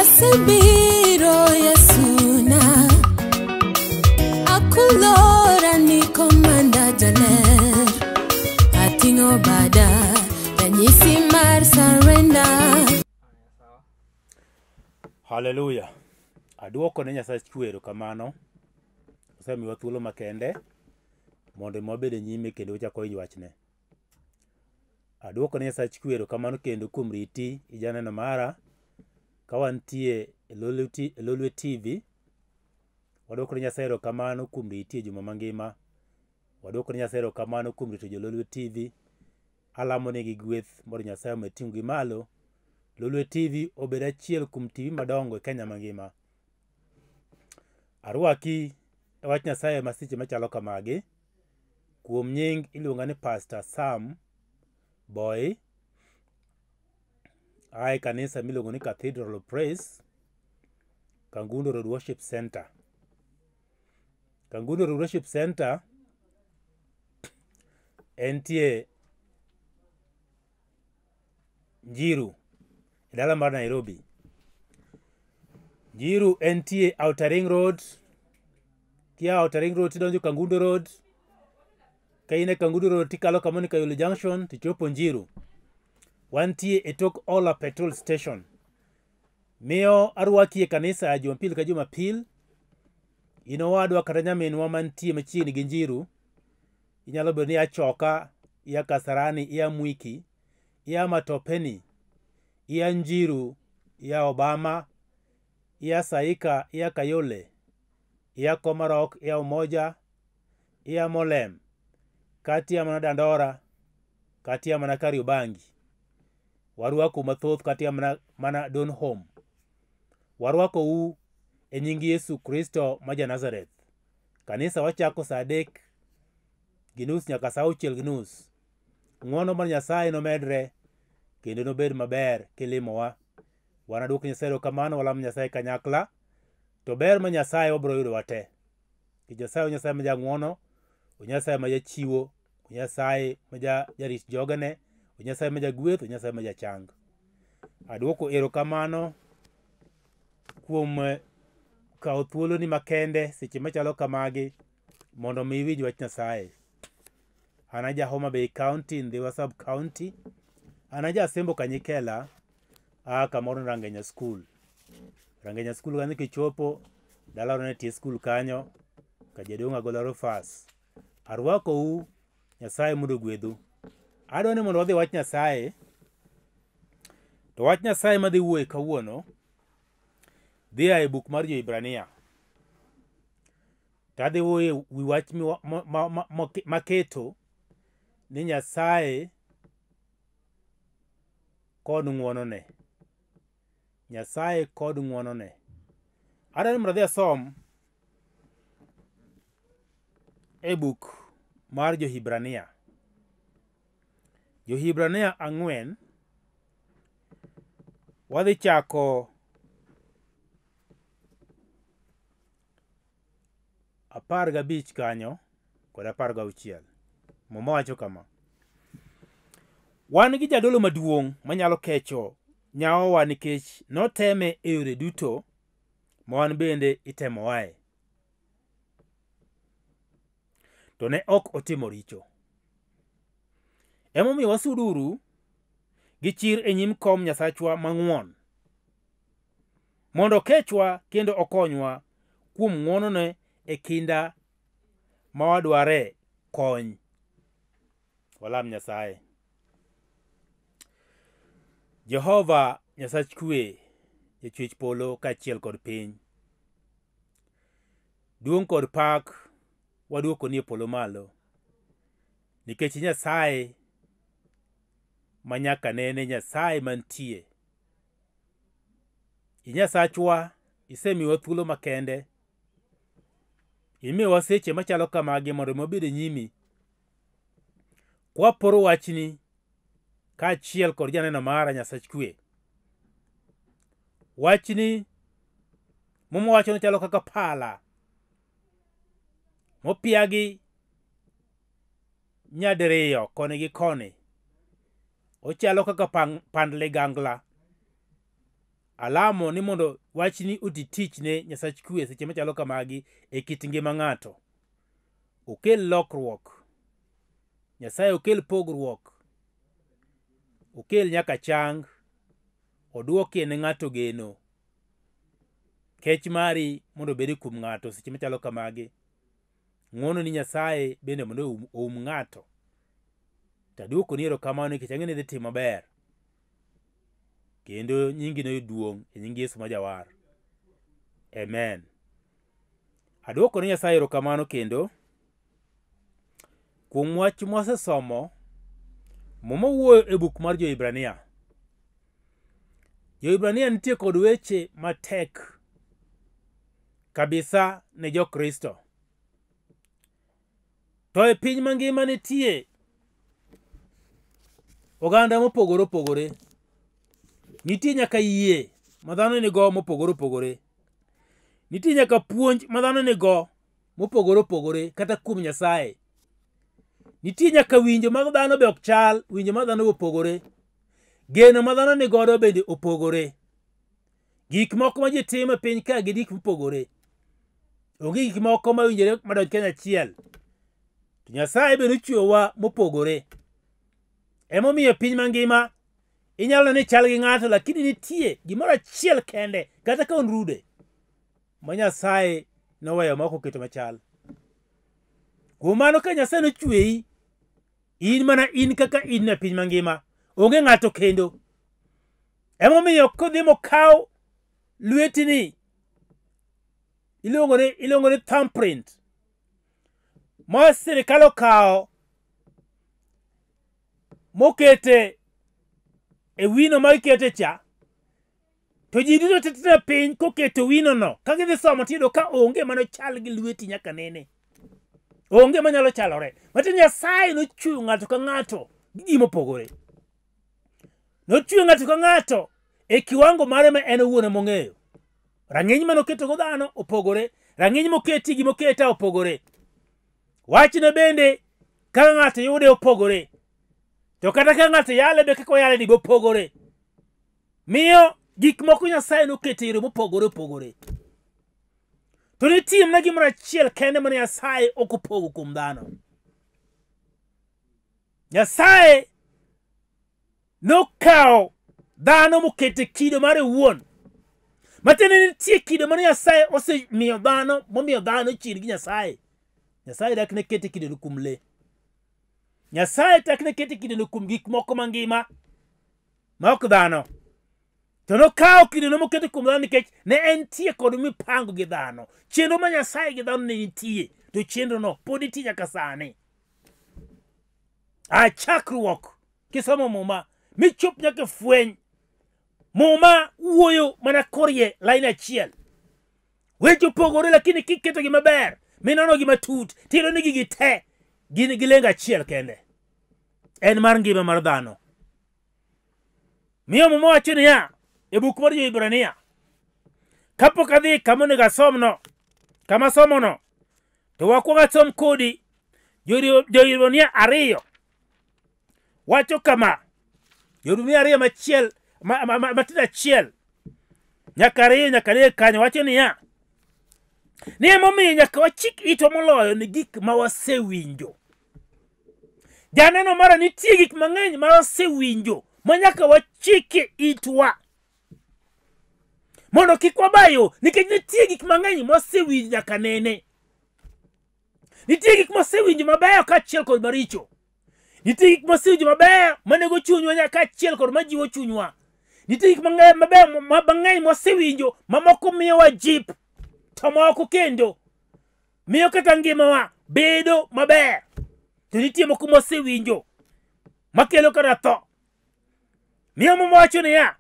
Asebiro Yesuna Akulora ni komanda jaler Atingo bada Ranyisi mar surrender. Hallelujah. Aduoko ne Nyasachwa erokamano. Osemiwa thuolo makende mondo wabed e nyime kendo wachak wawinj wachne. Aduoko ne Nyasachwa erokamano kendo kuom riti ijaneno mara ka wantie e Lolwe TV. Waduoko ne Nyasaye erokamano kuom riti e juma mangima. Waduoko ne Nyasaye erokamano kuom rito jo-Lolwe TV. Alamo negi gweth mondo Nyasaye omed ting'gi malo. Lolwe TV obed achiel kuom TV madongo e Kenya mangima. Arwaki e wach Nyasaye masiche machalo kamagi. Kuom nying iluonga ni Pastor Sam Boyi. Ae kanisa miluongo ni Cathedral of Praise. Kangundo Road Worship Center. Kangundo Road Worship Center entie Njiru, dala mar Nairobi. Njiru entie Outer Ring Road. Kia Outer Ring Road tidonjo Kangundo Road. Ka in e Kangundo Road tikalo kamoni Kayole Junction tichopo Njiru. Wantie e tok Ola Petrol Station. Miyo arwaki e kanisa Jumapil ka Jumapil. Inowadwa kata nyaminwa mantie machiegni gi Njiru. Inyalo bedo ni Achoka, ia Kasarani, ia Mwiki, ia Matopeni, ia Njiru, ia Obama, ia Saika, ia Kayole, ia Komarok, ia Umoja, ia Molem, katia mana Dandora, katia mana Kariobangi. Warwako mathoth katia mana Donholm. Warwako u e nying Yesu Kristo maja Nazareth. Kanisa wachako saa 3:30 nyaka saa 6:30. Ng'wono mar Nyasaye nomedre kendo nobed maber kilimowa. Wanaduoko Nyasaye erokamano, walamo Nyasaye kanyakla. To ber ma Nyasaye wabiro yudo wate. Nyasaye o Nyasaye ma jang'wono, o Nyasaye ma jachiwo, o Nyasaye ma jarit jogene, o Nyasaye ma jagweth, o Nyasaye ma jachang. Aduoko erokamano kuom kawo thuolo ni makende seche machalo kamagi mondo mi iwinj wach Nyasaye. An aja Homa Bay County, Ndhiwa Sub County. An aja Sembo Kanyikela, kamoro Rangenya School. Rangenya School kanyo kichopo, dala ne tie school kanyo, ka jaduong' Agolaro Fas. Arwako u, Nyasaye mondo gwedhu. Adwani mondo wadhi wach Nyasaye. To wach Nyasaye madhi wuoye kawuono dhi e buk mar Jo-Hibrania. Tadhi wuoye wi wach maketo ni Nyasaye kod ng'wonone. Nyasaye kod ng'wonone. Adwani mondo adhi asom e buk mar Jo-Hibrania. Jo-Hibrania 4. Wadhi chako 15 kanyo kod 16. Muma wacho kama: wan gi Jadolo Maduong' manyalo kecho nyawowa nikech noteme e yore duto ma wan bende itemowae. To ne ok otimo richo. Emomiyo wasuduru gi chir e nyim kom Nyasachwa mang'won, mondo okechwa kendo okonywa kuom ng'wonone e kinda ma wadwaroe kony. Walam Nyasaye. Jehova Nyasach kwe, jachwech polo kaachiel kod piny. Duong' kod pak waduoko ni e polo malo. Nikech Nyasaye manyaka nene, Nyasaye mantie. Nyasachwa isemiwa thuolo makende. Imiyowa seche machalo kamagi mondo wabed e nyimi kwaporo wachni kaachiel kod janeno mara Nyasach kwe. Wachni mowacho chalo kaka pala mopiagi nyadiriyo koni gi koni. Ochalo kaka pand ligangla alamo ni mondo wachni oti tich ne Nyasach kwe seche machalo kamagi e kit ngima ng'ato. Okel lokruok. Nyasaye okel pogruok. Okel nyaka chang. Oduokie ne ng'ato geno. Kech mari mondo bedi kuom ng'ato seche machalo kamagi. Ng'wono ni Nyasaye bende mondo ng'ato. Taduoko ni erokamano nikech ang'e ni dhi timo maber. Kendo nyingi no duong' e nying Yesu ma Jawar. Amen. Aduoko ni Nyasaye erokamano kendo kuom wach mwasesomo mowuoyo e buk mar Jo-Hibrania. Jo-Hibrania nitie kod weche matek kabisa ne Jo-Kristo. To e piny mangima nitie oganda mopogore opogore. Nitie nyaka yie ma dhano nigo mopogore opogore. Nitie nyaka puonj ma dhano nigo mopogore opogore kata kuom Nyasaye. Nitie nyaka winjo mag dhano be ok chal, winjo mag dhano opogore. Geno ma dhano nigodo bende opogore. Gik moko ma ji timo e piny ka gin gik mopogore. Onge gik moko ma winjore madonj kanyachiel. To Nyasaye bende ochweyowa mopogore. Emomiyo piny mangima inyalo ni chal gi ng'ato, lakini nitie gimoro achiel kende kata ka onrude ma Nyasaye noweyo ma ok oketo machal. Kuom mano ka Nyasaye nochweyi, in mana in kaka in e piny mangima, onge ng'ato kendo. Emomiyo kodhi mokaw lwetini iluongo ni thumbprint ma sirikal okawo mokete e wino ma ikete cha, to ji duto tetete piny koketo wino no, ka gidhi somo tiyudo ka onge mano chal gi lweti nyaka nene. Onge manyalo chalore. Mati Nyasaye nochweyo ng'ato ka ng'ato gi gima opogore. Nochweyo ng'ato ka ng'ato e kiwango mare ma en owuon mong'eyo. Rang'iny manoketo go dhano opogore. Rang'iny moketi gi moketa opogore. Wachne bende ka ng'ato yude opogore. To kata ka ng'ato yale be kaka yale ni opogore. Miyo gik moko Nyasaye noketo yore mopogore opogore. To nitie mana gimoro achiel kende ma Nyasaye ok opogo kuom dhano. Nyasaye nokawo dhano mokete kido mare wuon. Matiende nitie kido ma Nyasaye osemiyo dhano, momiyo dhano chir gi Nyasaye. Nyasaye dak ne kete kido kuom le. Nyasaye tak ne kete kido kuom gik moko mangima ma ok dhano. To nokawo kido no moketo kuom dhano nikech ne entie kod mipango gi dhano. Chenro ma Nyasaye gi dhano ne nitie, to chenro no pod nitie nyaka sani. Chakruok kisomo muma michop nyaka fweny. Muma wuoyo mana korie lain achiel. Weche opogore lakini kiketo gi maber, minono gi matut, tiro ni gigi te gin gi lengo achiel kende. En mar ngima mar dhano. Miyo muma wacho niya e buk mar Jo-Hibrania, kapok adhi kama onego asom no, kama somo no, to wakwongo asom kodi Jo-Hibrania 2 wacho kama. Jo-Hibrania 2 machiel matindo achiel nyaka 2 nyaka 3 kanyo wacho niya, ni emomiyo nyaka wachik itwa moloyo ni gik ma wasewinjo. Janeno mara nitie gik mang'eny ma wasewinjo ma nyaka wachike itwa mondo kik wabayo, nikech nitie gik mang'eny ma wasewinjo nyaka nene. Nitie gik ma wasewinjo mabeyo kaachiel kod maricho. Nitie gik ma wasewinjo mabeyo manego chunywa nyaka achiel kod majiwo chunywa. Nitie gik mabeyo mang'eny ma wasewinjo mamoko miyowa jip, to moko kendo miyo kata ngimawa bedo maber. To nitie moko ma wasewinjo makelo kata tho. Miyo mama wacho niya,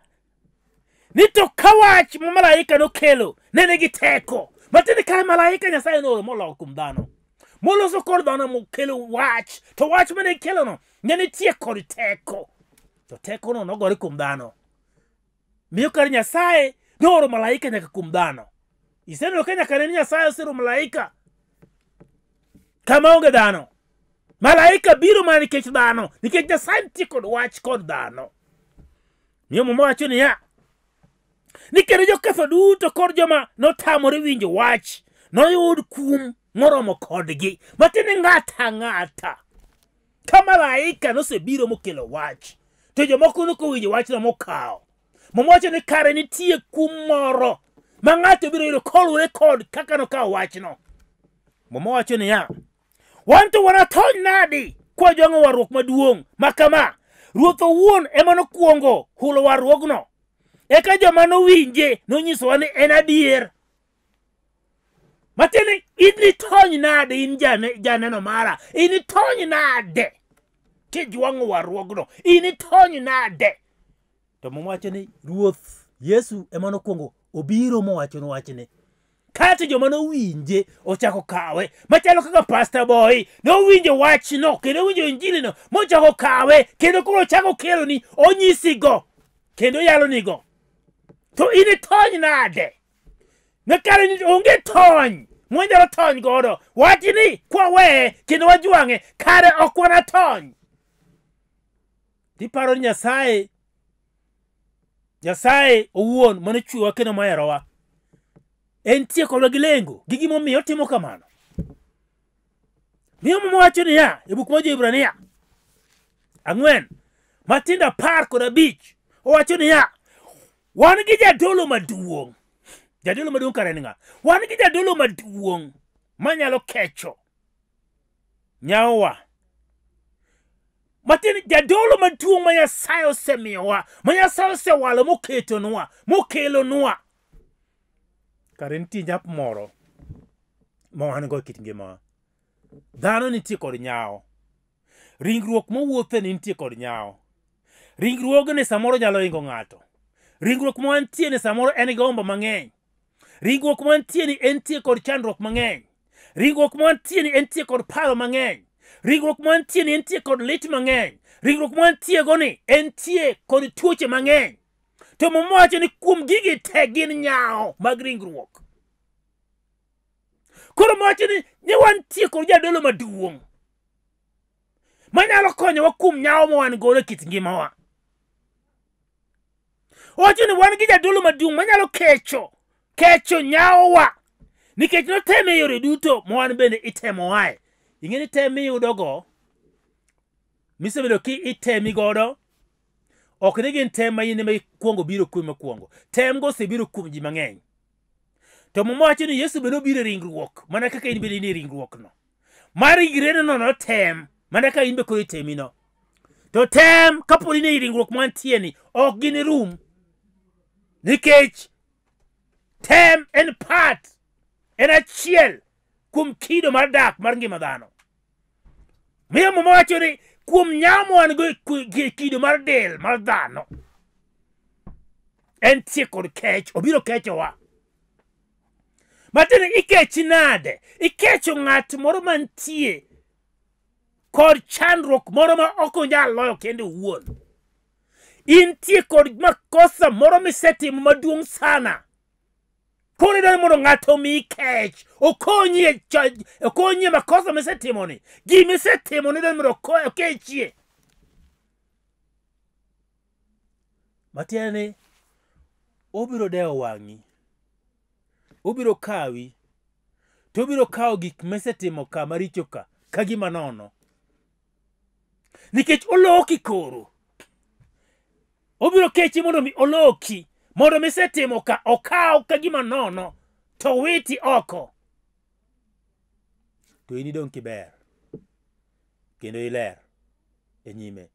ni to ka wach ma malaika nokelo nene gi teko, matiende ka malaika Nyasaye nooro moloko kuom dhano, moloso kod dhano mokelo wach, to wach mane kelo no ne nitie kod teko, to teko no nogore kuom dhano. Miyo kar Nyasaye nooro malaika nyaka kuom dhano. Iseneno ka nyaka ne Nyasaye osero malaika kama onge dhano. Malaika biro mana nikech dhano, nikech Nyasaye nitie kod wach kod dhano. Miyo mama wacho niya, Nikech joketho duto kod joma notamore winjo wach noyud kum moromo kodgi. Matiende ng'ata ng'ata ka malaika nosebiro mokelo wach, to jomoko nokowinjo wachno mokawo. Mowacho ni kare nitie kum moro ma ng'ato biro yudo koluwore kod kaka nokawo wachno. Mowacho niya, wan to wanatony nadi kwa jwang'o warruok maduong' ma kama. Ruoth owuon ema nokwongo hulo warruokno, eka joma nowinje nonyisowa ni en adier. Matiende in tony nade, in janeno mara, in tony nade kijwang'o warruokno, in tony nade. To mowacho ni Ruoth Yesu ema nokwongo obiro mowacho wachne, kata joma nowinje ochako kawe. Machalo kaka Pastor Boyi nowinjo wachno kendo owinjo injilino mochako kawe kendo koro ochako keloni onyisigo kendo yalonigo. To in tony nade? Nekare ni onge tony mwanyalo tony godo. Wachni kwawe kendo wajwang'e kare ok wanatony. Tiparo ni Nyasaye owuon manochwewa kendo moherowa entie kodwa gi lengo gi gimomiyo otimo kamano. Miyo mowacho niya e buk mar Jo-Hibrania 4 matindo 15 owacho niya, wan gi Jadolo Maduong'. Jadolo Maduong' kare ni ng'a? Wan gi Jadolo Maduong' manyalo kecho nyawowa. Matiende Jadolo Maduong' ma Nyasaye osemiyowa, ma Nyasaye osewalo moketonwa, mokelonwa. Kare nitie nyap moro ma wan go kit ngimawa. Dhano nitie kod nyawo. Ringruok mowuothe nitie kod nyawo. Ringruogni samoro nyalo hingo ng'ato. Ringruok ma wantie ni samoro en gi gombo mang'eny. Ringruok ma wantie ni entie kod chandruok mang'eny. Ringruok ma wantie ni entie kod paro mang'eny. Ringruok ma wantie ni entie kod lit mang'eny. Ringruok ma wantie go ni entie kod tuoche mang'eny. To mowacho ni kuom gigi te gin nyawo mag ringruok. Koro mowacho ni wantie kod Jadolo Maduong' manyalo konyowa kuom nyawo ma wan godo kit ngimawa. Owacho ni wan gi Jadolo Maduong' manyalo kecho nyawowa, nikech noteme yore duto ma wan bende itemowae. Ing'e ni tem miyudogo misebedo ki itemi godo ok ne gin tem ma in ema ikwongo biro kuom mokwongo. Tem go osebiro kuom ji mang'eny. To mowacho ni Yesu bende obiro e ringruok mana kaka in bende in e ringruokno. Mar igreneno notem mana ka in be koro itemino. To tem kaponi ne ringruok mantie ni ok gin rum, nikech tem en achiel kuom kido mar dak mar ngima dhano. Miyo mowacho ni kuom nyamo wan go kido mar del mar dhano entie kod kech, obiro kechowa. Matiende ikechi nade? Ikecho ng'at moro mantie kod chandruok moro ma ok onyal loyo kendo owuon. Intie kod makosa moro misetimo maduong' sana. Koro idwaro mondo ng'ato omiyi kech, okonyi makosa misetimoni. Gima isetimoni idwaro mondo okechie. Matiende ni obiro dewo wang'i, obiro kawi, to obiro kawo gik misetimo ka maricho ka gima nono. Nikech oloki koro. Obiro kechi mondo mi oloki, mondo misetimo ka okaw ka gima nono to witi oko. To in idong' kiber kendo iler e nyime.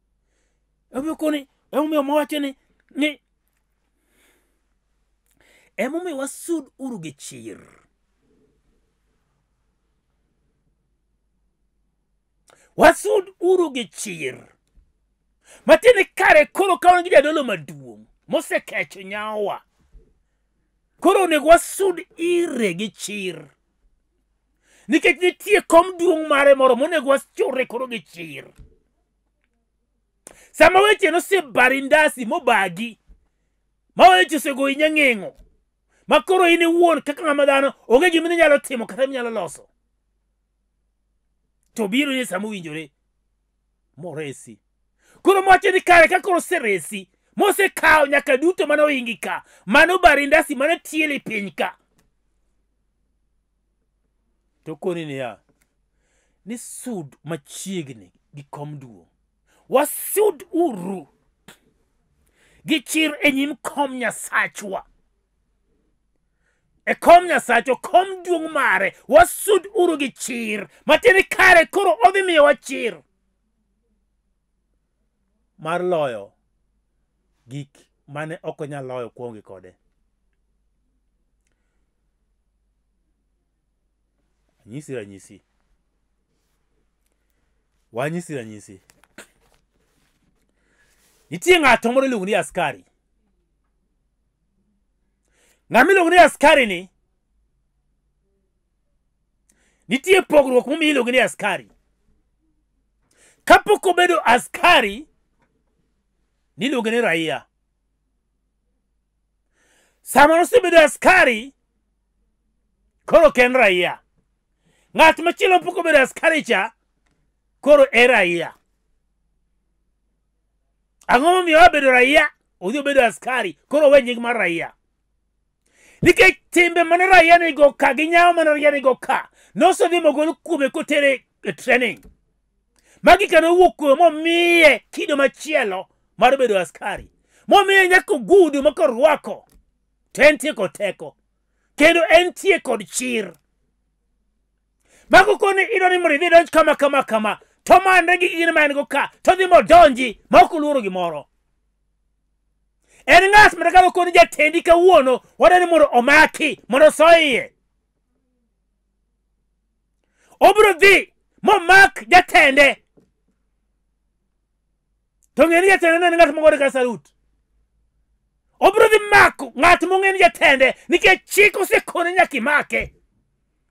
Emomiyo mowacho ni emomiyo wasud uru gi chir. Wasud uru gi chir. Matiende kare koro kawan gi Jadolo Maduong' mosekecho nyawowa. Koro onego wasud ire gi chir. Nikech nitie kom duong' mare moro monego wachore koro gi chir. Sama weche nosebari ndasi mobagi, ma weche osegoyi nyang'eng'o, ma koro in iwuon kaka ng'ama dhano onge gima inyalo timo kata inyalo loso. To biro ni sama owinjore moresi. Koro mowacho ni kare ka koro oseresi mosekao nyaka duto mano ingi ka, mano barindasi mano tieli piny ka. To koni niya, ni sud machiegni gi kom duong'. Wasud uru gi chir e nyim kom Nyasachwa. E kom Nyasachwa, kom duong' mare, wasud uru gi chir. Matieni kare koro odhi miyowa chir mar loyo gik mane ok onyal loyo kuomgi kode. Nyisi ranyisi. Wanyisi ranyisi. Nitie ng'ato moro iluongo ni askari. Ng'ama iluongo ni askari ni, nitie pogruok momiyo iluongo ni askari. Kapok obedo askari, niluongo ni raia. Sama nosebedo askari, koro ken raia. Ng'at machielo pok obedo askari cha, koro e raia. Ang'o momiyo obedo raia, odhi obedo askari, koro we nying mar raia. Nikech timbe mana raia nigo ka, gi nyawo mana raia nigo ka, nosedhi mogol kuome kotere e training. Magi ka nowuok kuome momiye kido machielo mar bedo askari. Momiye nyaka ogudu mokorwako. To entie kod teko. Kendo entie kod chir. Mago koni idwani mondo idhi donj kama. To manre gi gine ma en go ka. To dhi modonji ma ok oluoro gimoro. En ng'at ma kalo koni jatendi kawuono wadwani mondo omaki mondo soiye. Obro dhi momak jatende. To ng'eni jatende en ng'at mogore ka sarut. Obro dhi mako ng'at mong'eni jatende nikech chik osekone nyaka imake.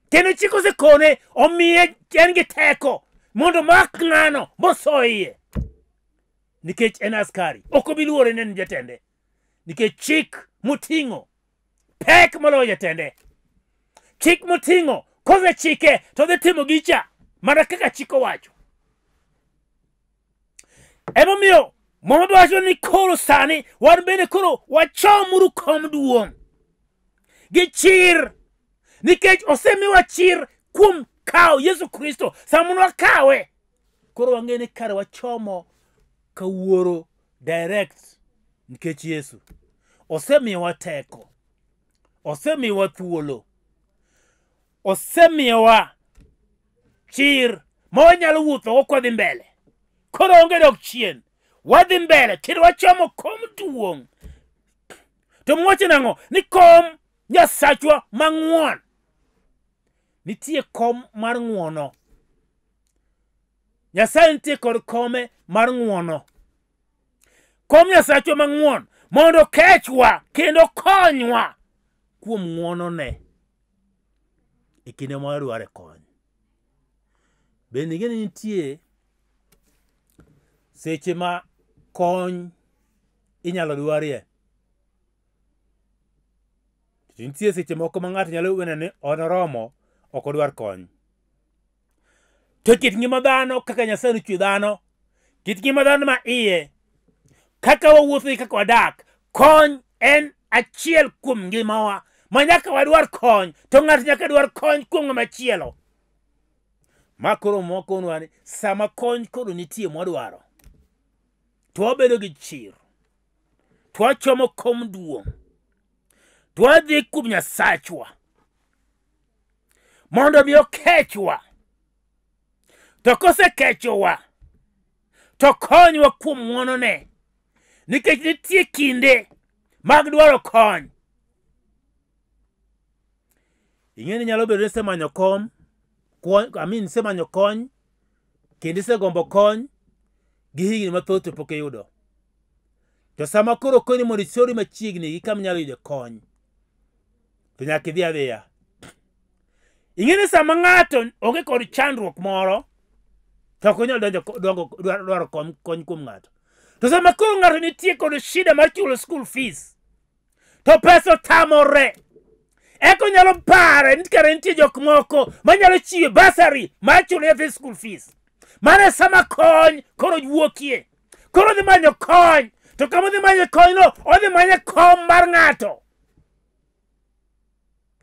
Kendo chik osekone omiye en gi teko mondo mak ng'ano mosoiye. Nikech en askari. Ok obi luore ne en jatende. Nikech chik moting'o pek moloyo jatende. Chik moting'o kose chike to dhi timo gicha mana kaka chik owacho. Emomiyo Mondo wacho ni koro sani wan bende koro wachomuru kom duong' gi chir, nikech osemiwa chir kuom kawo Yesu Kristo. Sama wakawe koro wang'eni kare wachomo kawuoro direct, nikech Yesu osemiwa teko, osemiwa thuolo, osemiwa chir ma wanyalo wuotho kwa dhi mbele. Koro onge dok chien, wadhi mbele kendo wachomo kom duong'. To mwache nang'o? Ni kom Nyasachwa mang'won. Nitie kom mar ng'wono. Nyasaye nitie kod kome mar ng'wono. Kom Nyasachwa mang'won mondo okechwa kendo okonywa kuom ng'wonone e kinde ma wadware kony. Bende ing'e ni nitie seche ma kony inyalo dwarie. Nitie seche moko ma ng'ato nyalo wene ni onoromo ok odwar kony. To kit ngima dhano kaka Nyasaye nochwe dhano, kit ngima dhano ma iye, kaka wawuotho kaka wadak, kony en achiel kuom ngimawa ma nyaka wadwar kony, to ng'ato nyaka dwar kony kuom ng'ama chielo. Ma koro moko nwani sama kony koro nitie mwadwaro, to wabedo gi chir, to wachomo kom duong', to wadhi kuom Nyasachwa mondo mi okechwa. To kosekechowa to konywa kuom ng'wonone, nikech nitie kinde mag dwaro kony. Ing'eni nyalo bedo ni semanyo kom, semanyo kony, kendo isegombo kony gi higni mathoth to pok iyudo. To sama koro koni mondo isori machiegni gi kama inyalo yude kony, to nyaka idhi adhiya. Ing'eni sama ng'ato onge kod chandruok moro, to ok onyal dwaro kony kuom ng'ato. To sama koro ng'ato nitie kod shida mar chulo school fees, to pesa otamore, eko nyalo pare ni kare nitie jok moko manyalo chiwe basari mar chulo nyathi school fees. Mane sama kony koro wuokie, koro dhi manyo kony, To kama odhi manyo konyno, odhi manyo kom mar ng'ato.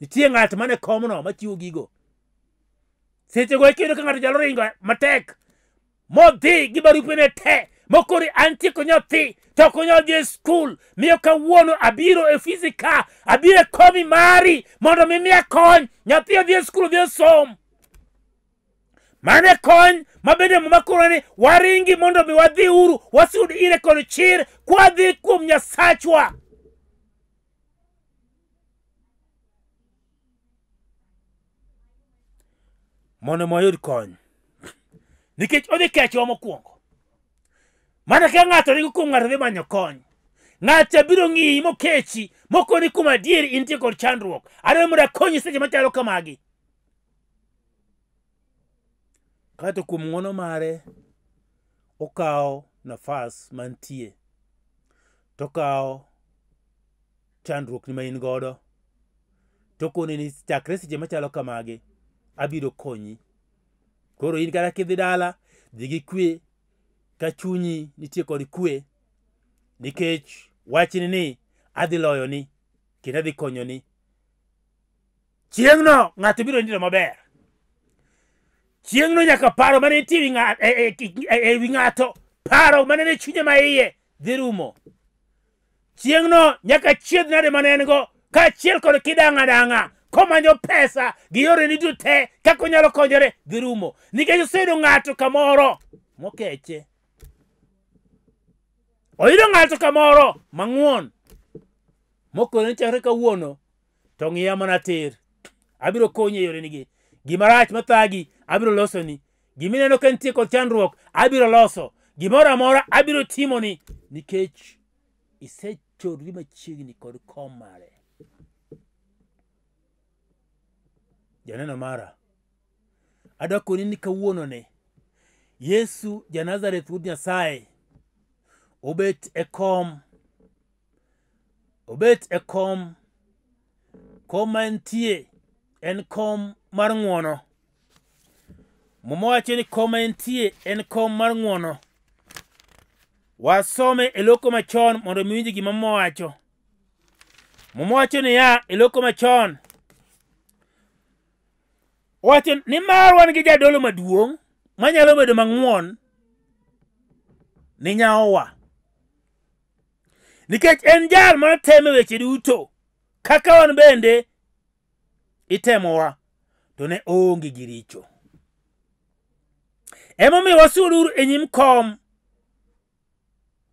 Nitie ng'at mane komno machiwo gigo. Seche go kendo ka ng'ato nyalo ringo matek modhi gi barupene te mokori antieko nyathi to ok onyal dhi e skul, miyo kawuono abiro e fisika, abiro e komi mari mondo mi miya kony, nyathi odhi e skul, odhi e som. Mane kony mabende makoro ni waringi mondo mi wadhi uru wasud ire kod chir kwadhi kuom Nyasachwa. Mondo moyud kony. Nikech odhi kecho mokwongo. Mana ka ng'ato ringo kuom ng'ato dhi manyo kony. Ng'ato biro ng'iyi mokechi mokoni kuom adieri intie kod chandruok. Adwaro mondo akonyi seche machalo kamagi. Kato kuom ng'wono mare okawo nafas mantie. Tokawo chandruok ni ma in godo. Tokoni ni chakre seche machalo kamagi abiro konyi. Koro in kata kidhi dala, dhi gi kwe, ka chunyi nitie kod kwe, nikech wachni ni adhi loyo ni, kendo adhi konyo ni. Chieng'no ng'ato biro nindo maber. Chieng'no nyaka paro mane nitie wi ng'ato, paro mane ne chunye ma iye dhi rumo. Chieng'no nyaka chiedh nade mane en go, kaachiel kod kidang'a dang'a. Komanyo pesa gi yore ni duto te kaka onyalo konyore dhi rumo. Nikech oseyudo ng'ato kamoro mokeche. Oyudo ng'ato kamoro mang'won. Mokone chakre kawuono to ng'iya mana tir. Abiro konyi e yore nigi. Gima rach mathagi abiro loso ni. Gimineno ka nitie kod chandruok abiro loso. Gimoro amora abiro timo ni. Nikech isechorri machiegni kod kom mare. Janeno mara, adwa koni ni kawuono ne Yesu ja-Nazareth wuod Nyasaye obet e kom. Obet e kom. Kom mantie en kom mar ng'wono. Muma wacho ni kom mantie en kom mar ng'wono. Wasome e loko machon mondo miwinj gima muma wacho. Muma wacho ni ya e loko machon. Wacho ni mar wan gi Jadolo Maduong' manyalo bedo mang'won ni nyawowa. Nikech en jal manoteme weche duto kaka wan bende itemowa to ne oonge gi richo. Emomiyo wasuduru e nyim kom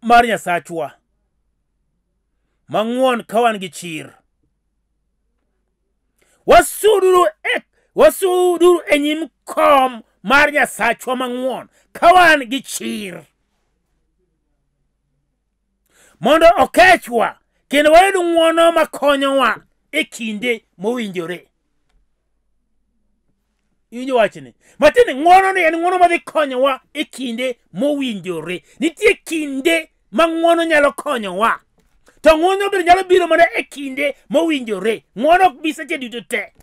mar Nyasachwa mang'won ka wan gi chir. Wasuduru e nyim kom mar Nyasachwa mang'won ka wan gi chir. Mondo okechwa kendo wayud ng'wono makonyowa e kinde mowinjore. Iwinjo wachni? Matiende ng'wono ni en ng'wono madhi konyowa e kinde mowinjore. Nitie kinde ma ng'wono nyalo konyowa. To ng'wono bende nyalo biro mana e kinde mowinjore. Ng'wono ok bi seche duto te.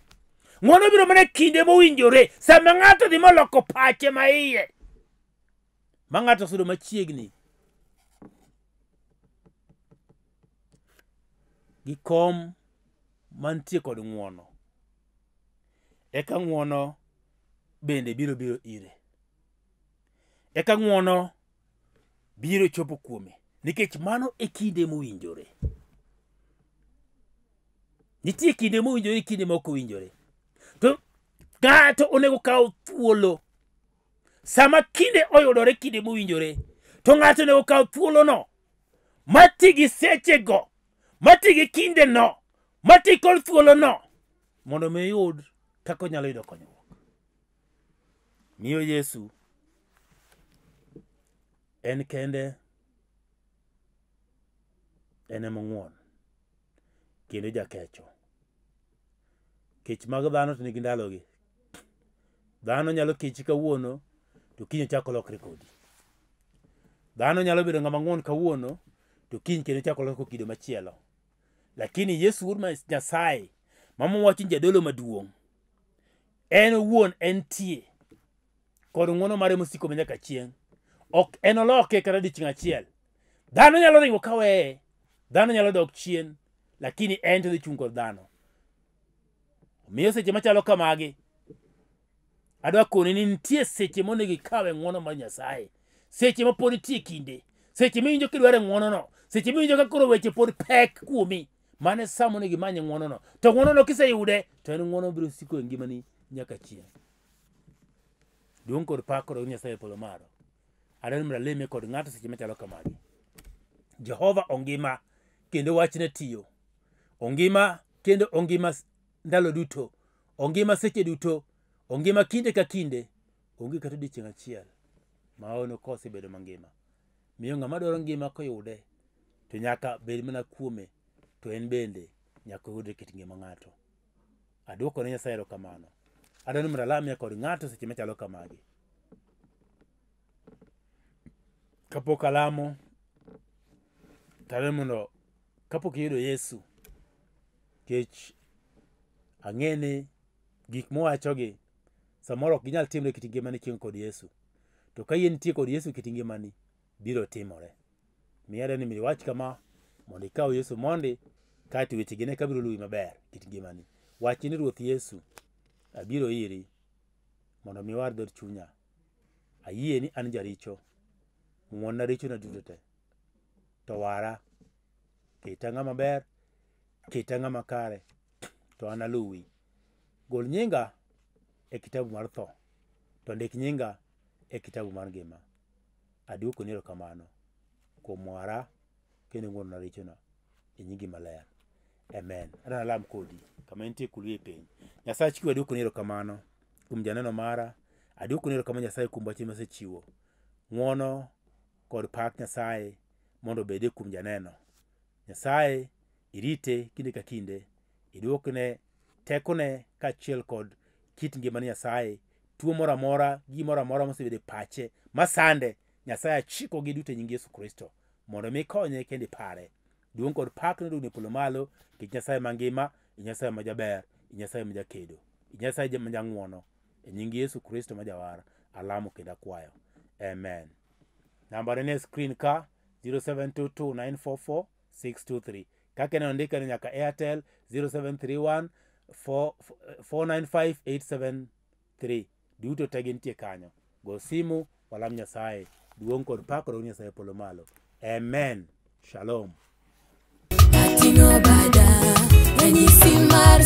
Ng'wono biro mana e kinde mowinjore. Sama ng'ato dhi moloko pache ma iye. Ma ng'ato sudo machiegni gi kom mantie kod ng'wono. Eka ng'wono bende biro ire. Eka ng'wono biro chopo kuome. Nikech mano e kinde mowinjore. Nitie kinde mowinjore, kinde ma ok owinjore. To ng'ato onego kaw thuolo. Sama kinde oyudore kinde mowinjore, to ng'ato onego kaw thuolo no. Mati gi seche go. Mati gi kinde no. Mati kod thuolo no. Mondo mi yud kaka nyalo yudo konyruok. Miyo Yesu en kende en mang'won kendo jakecho. Kech mag dhano to nigi ndalogi. Dhano nyalo kechi kawuono to kiny chako lokre kodi. Dhano nyalo bedo ng'ama ng'won kawuono to kiny kendo chako loko kido machielo. Lakini Yesu wuod Nyasaye mamwacho Jadolo Maduong' en wuon entie kod ng'wono mare mosiko nyaka chieng'. Ok enoloke kata dichieng' achiel. Dhano nyalo ringo kawe, dhano nyalo dok chien, lakini en to dhi chung' kod dhano. Omiyo seche machalo kamagi, adwa koni ni nitie seche monego ikawe ng'wono mar Nyasaye, seche ma pod nitie kinde, seche miwinjo kidware ng'wonono, seche miwinjo ka koro weche pod pek kuomi, mane sa monego imanye ng'wonono. To ng'wonono kiseyude, to en ng'wono biro siko e ngimani nyaka chieng'. Duong' kod pak kod Nyasaye polo malo. Adwaro ni aleme kod ng'ato seche machalo kamagi. Jehova ongima kendo wachne tiyo. Ongima kendo ongima ndalo duto. Ongima seche duto. Ongima kinde ka kinde. Onge kata odiechieng' achiel maono kosebedo mangima. Miyo ng'ama dwaro ngima koyude, to nyaka bed mana kuome, to en bende nyaka oyude kit ngima ng'ato. Adwoko ne Nyasaye erokamano. Adwaro ni alame kod ng'ato seche machalo kamagi. Kapok alamo, tare mondo kapok iyudo Yesu, kech ang'ene gik mowachogi samoro ok ginyal timre kit ngimani chieng' kod Yesu. To ka yie nitie kod Yesu kit ngimani biro timore. Miyo adwaro ni iwach kama mondo ikaw Yesu mondi, kaeto wechegi ne kabiro luwi maber kit ngimani. Wach ni Ruoth Yesu, abiro iri mondo mi war dhod chunya. Ayie ni an jaricho, ng'wonna richona duto te, to wara, keta ng'ama ber, keta ng'ama kare, to an aluwi. Gol nyinga e kitabu mar tho, to ndik nyinga e kitabu mar ngima. Adwoko ni erokamano kuom wara kendo ng'wonna richona e nyingi maler. Amen. Adwaro alam kodi kama entie kulwe e piny. Nyasachwa, adwoko ni erokamano kuom janeno mara. Adwoko ni erokamano Nyasaye kuom wach masechiwo. Ng'wono kod pak Nyasaye mondo obede kuom janeno. Nyasaye irite kinde ka kinde, idwokne tekone kaachiel kod kit ngimani Nyasaye. Tuo moro amora, gimoro amora mosebedo e pache masande, Nyasaye achikogi duto e nying Yesu Kristo mondo mi konye kendo ipare. Duong' kod pak noduogne e polo malo, nikech Nyasaye mangima, Nyasaye ma jaber, Nyasaye ma jakedo, Nyasaye ma jang'wono. E nying Yesu Kristo ma jawar, alamo kendo akwayo. Amen. Namba ne screen ka 0722944623. Kaka ne ondika ni nyaka Airtel 0731495873. Duto tagi nitie kanyo. Go simu walam Nyasaye. Duong' kod pak kod Nyasaye polo malo. Amen. Shalom. Ating'o bada, ranyisi mar